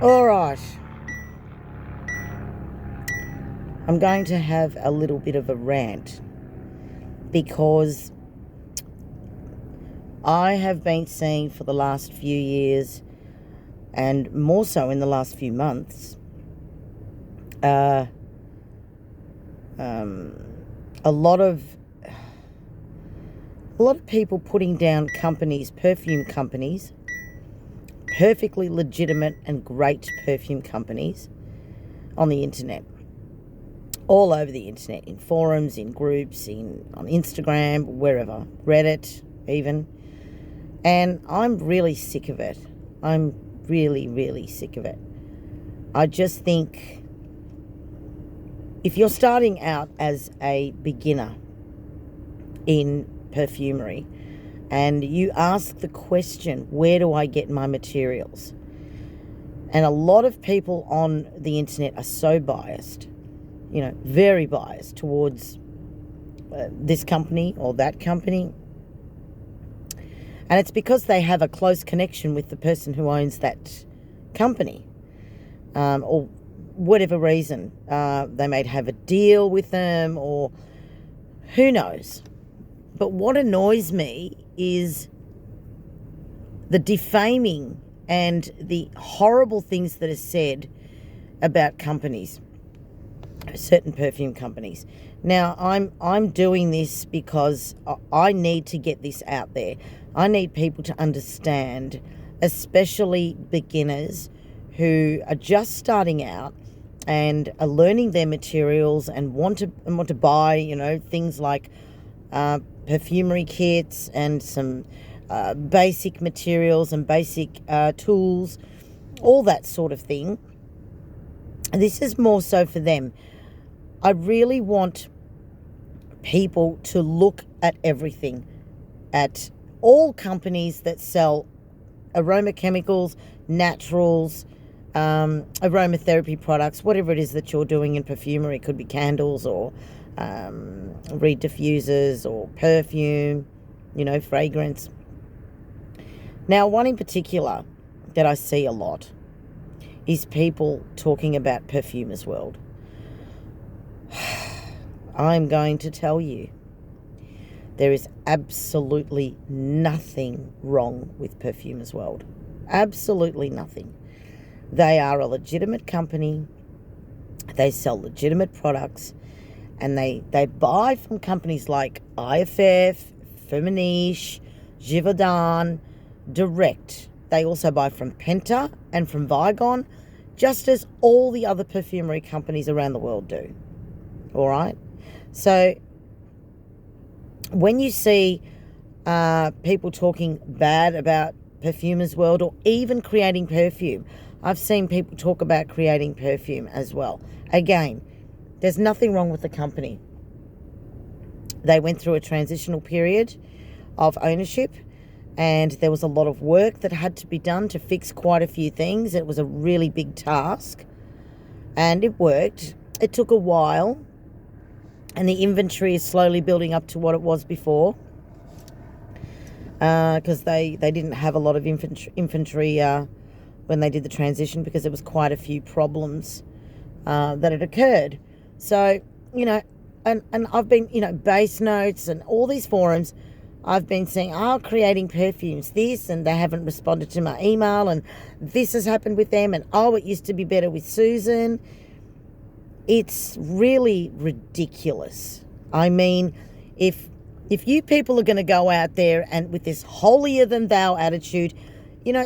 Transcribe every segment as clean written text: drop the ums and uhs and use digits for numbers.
All right. I'm going to have a little bit of a rant because I have been seeing for the last few years, and more so in the last few months, a lot of people putting down companies, perfume companies, perfectly legitimate and great perfume companies on the internet. All over the internet, in forums, in groups, on Instagram, wherever, Reddit even. And I'm really sick of it. I'm really, really sick of it. I just think if you're starting out as a beginner in perfumery and you ask the question, where do I get my materials? And a lot of people on the internet are so biased, very biased towards this company or that company. And it's because they have a close connection with the person who owns that company, or whatever reason. They may have a deal with them, or who knows. But what annoys me is the defaming and the horrible things that are said about companies, certain perfume companies. Now, I'm doing this because I need to get this out there. I need people to understand, especially beginners who are just starting out and are learning their materials and want to buy, things like perfumery kits and some basic materials and basic tools, all that sort of thing. This is more so for them. I really want people to look at everything, at all companies that sell aroma chemicals, naturals, aromatherapy products, whatever it is that you're doing in perfumery. It could be candles or reed diffusers or perfume, fragrance. Now, one in particular that I see a lot is people talking about Perfumersworld. I'm going to tell you, there is absolutely nothing wrong with Perfumersworld. Absolutely nothing. They are a legitimate company. They sell legitimate products, and they buy from companies like IFF, Firmenich, Givaudan, direct. They also buy from Penta and from Vigon, just as all the other perfumery companies around the world do. All right? So when you see people talking bad about Perfumersworld or even creating perfume, I've seen people talk about creating perfume as well. Again, there's nothing wrong with the company. They went through a transitional period of ownership, and there was a lot of work that had to be done to fix quite a few things. It was a really big task, and it worked. It took a while, and the inventory is slowly building up to what it was before, because they didn't have a lot of inventory when they did the transition, because there was quite a few problems that had occurred. So, and I've been, base notes and all these forums, I've been saying, creating perfumes, this, and they haven't responded to my email, and this has happened with them, and it used to be better with Susan. It's really ridiculous. I mean, if you people are going to go out there and with this holier-than-thou attitude,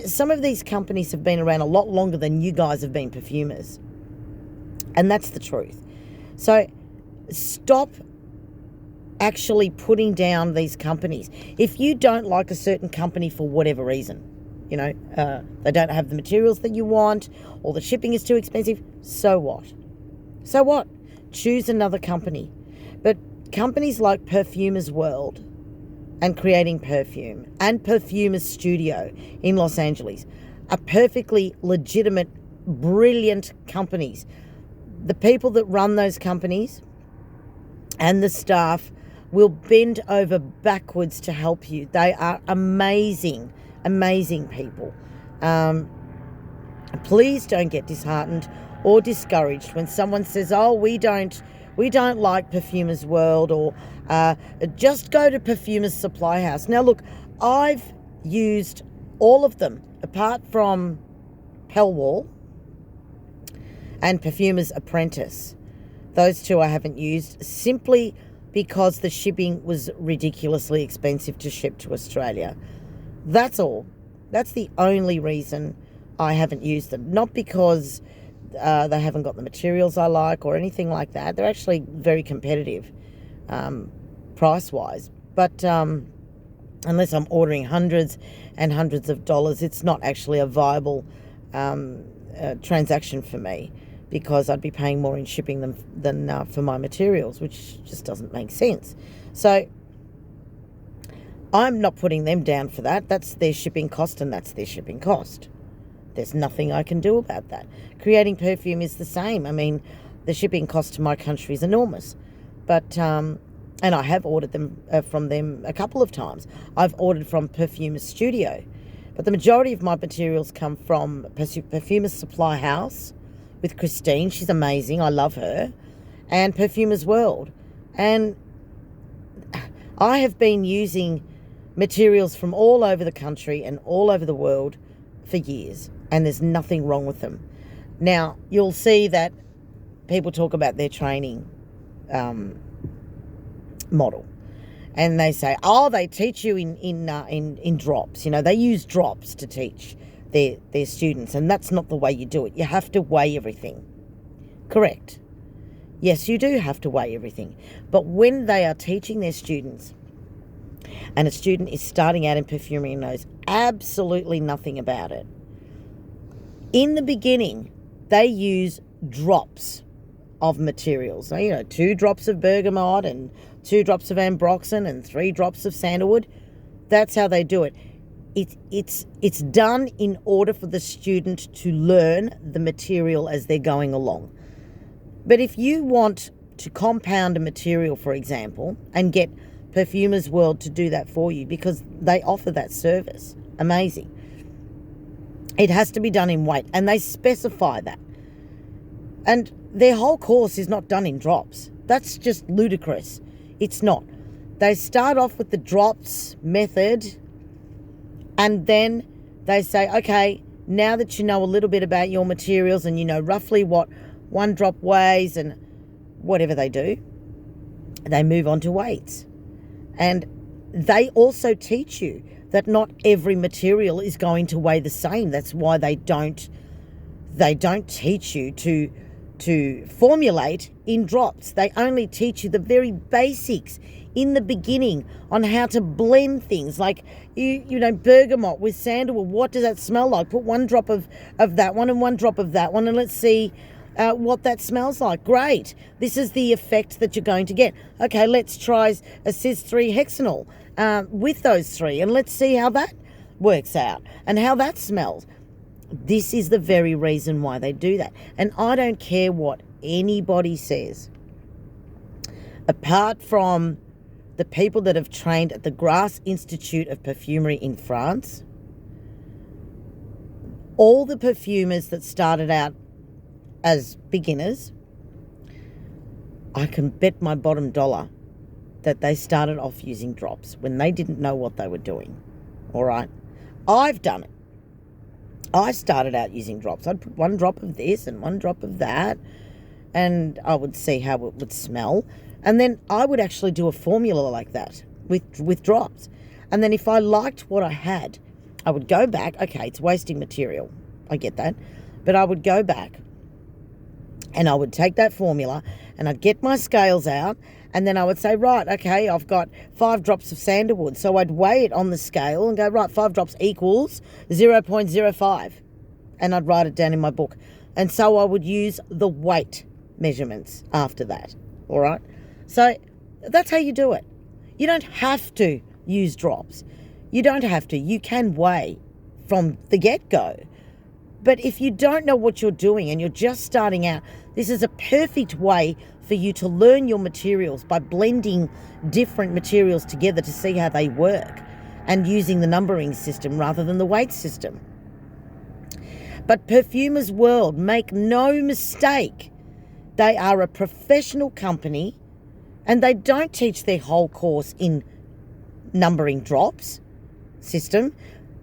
some of these companies have been around a lot longer than you guys have been perfumers. And that's the truth. So stop actually putting down these companies. If you don't like a certain company for whatever reason, they don't have the materials that you want, or the shipping is too expensive, so what? So what? Choose another company. But companies like Perfumersworld and Creating Perfume and Perfumer's Studio in Los Angeles are perfectly legitimate, brilliant companies. The people that run those companies and the staff will bend over backwards to help you. They are amazing, amazing people. Please don't get disheartened or discouraged when someone says, oh, we don't like Perfumersworld, or just go to Perfumer's Supply House. Now look, I've used all of them apart from Pellwall and Perfumer's Apprentice. Those two I haven't used simply because the shipping was ridiculously expensive to ship to Australia. That's all. That's the only reason I haven't used them. Not because they haven't got the materials I like or anything like that. They're actually very competitive price-wise. But unless I'm ordering hundreds and hundreds of dollars, it's not actually a viable transaction for me, because I'd be paying more in shipping them than for my materials, which just doesn't make sense. So I'm not putting them down for that. That's their shipping cost, and that's their shipping cost. There's nothing I can do about that. Creating perfume is the same. I mean, the shipping cost to my country is enormous. But, and I have ordered them from them a couple of times. I've ordered from Perfumer's Studio. But the majority of my materials come from Perfumer's Supply House with Christine. She's amazing. I love her. And Perfumersworld. And I have been using materials from all over the country and all over the world for years, and there's nothing wrong with them. Now, you'll see that people talk about their training model, and they say, oh, they teach you in drops. You know, they use drops to teach their students, and that's not the way you do it. You have to weigh everything. Correct. Yes, you do have to weigh everything. But when they are teaching their students, and a student is starting out in perfumery and knows absolutely nothing about it, in the beginning, they use drops of materials. So, you know, 2 drops of bergamot and 2 drops of ambroxan and 3 drops of sandalwood. That's how they do it. It's done in order for the student to learn the material as they're going along. But if you want to compound a material, for example, and get Perfumersworld to do that for you, because they offer that service, amazing. It has to be done in weight, and they specify that. And their whole course is not done in drops. That's just ludicrous. It's not. They start off with the drops method, and then they say, okay, now that you know a little bit about your materials and you know roughly what 1 drop weighs and whatever they do, they move on to weights. And they also teach you that not every material is going to weigh the same. That's why they don't teach you to formulate in drops. They only teach you the very basics in the beginning on how to blend things, like you know, bergamot with sandalwood. What does that smell like? Put 1 drop of that one and 1 drop of that one, and let's see what that smells like. Great. This is the effect that you're going to get. Okay, let's try a Cis-3 hexanol with those 3, and let's see how that works out and how that smells. This is the very reason why they do that. And I don't care what anybody says. Apart from the people that have trained at the Grasse Institute of Perfumery in France, all the perfumers that started out as beginners, I can bet my bottom dollar that they started off using drops when they didn't know what they were doing. All right? I've done it. I started out using drops. I'd put 1 drop of this and 1 drop of that, and I would see how it would smell. And then I would actually do a formula like that with drops. And then if I liked what I had, I would go back. Okay, it's wasting material. I get that. But I would go back and I would take that formula and I'd get my scales out, and then I would say, right, okay, I've got 5 drops of sandalwood. So I'd weigh it on the scale and go, right, 5 drops equals 0.05. And I'd write it down in my book. And so I would use the weight measurements after that. All right? So that's how you do it. You don't have to use drops. You don't have to. You can weigh from the get-go. But if you don't know what you're doing and you're just starting out, this is a perfect way for you to learn your materials by blending different materials together to see how they work and using the numbering system rather than the weight system. But Perfumersworld, make no mistake, they are a professional company and they don't teach their whole course in numbering drops system.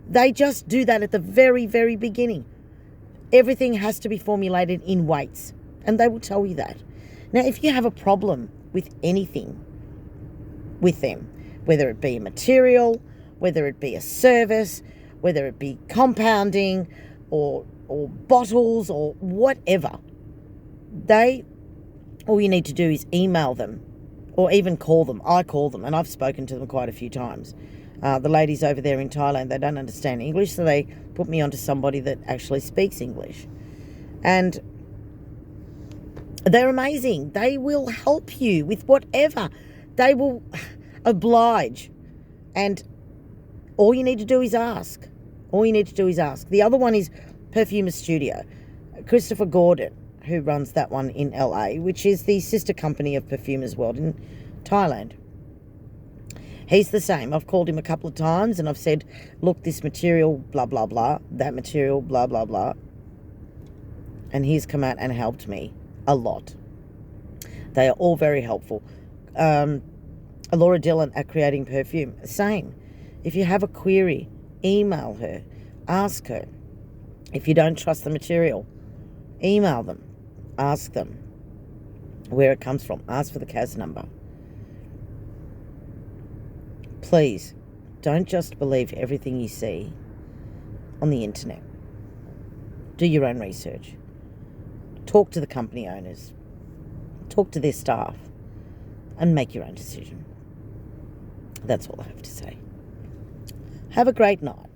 They just do that at the very, very beginning. Everything has to be formulated in weights, and they will tell you that. Now, if you have a problem with anything with them, whether it be a material, whether it be a service, whether it be compounding or bottles or whatever, all you need to do is email them or even call them. I call them, and I've spoken to them quite a few times. The ladies over there in Thailand, they don't understand English, so they put me onto somebody that actually speaks English. And they're amazing. They will help you with whatever. They will oblige. And all you need to do is ask. All you need to do is ask. The other one is Perfumer Studio. Christopher Gordon, who runs that one in LA, which is the sister company of Perfumersworld in Thailand. He's the same. I've called him a couple of times and I've said, look, this material, blah, blah, blah, that material, blah, blah, blah. And he's come out and helped me a lot. They are all very helpful. Laura Dillon at Creating Perfume, same. If you have a query, email her, ask her. If you don't trust the material, email them, ask them where it comes from, ask for the CAS number. Please, don't just believe everything you see on the internet. Do your own research. Talk to the company owners. Talk to their staff and make your own decision. That's all I have to say. Have a great night.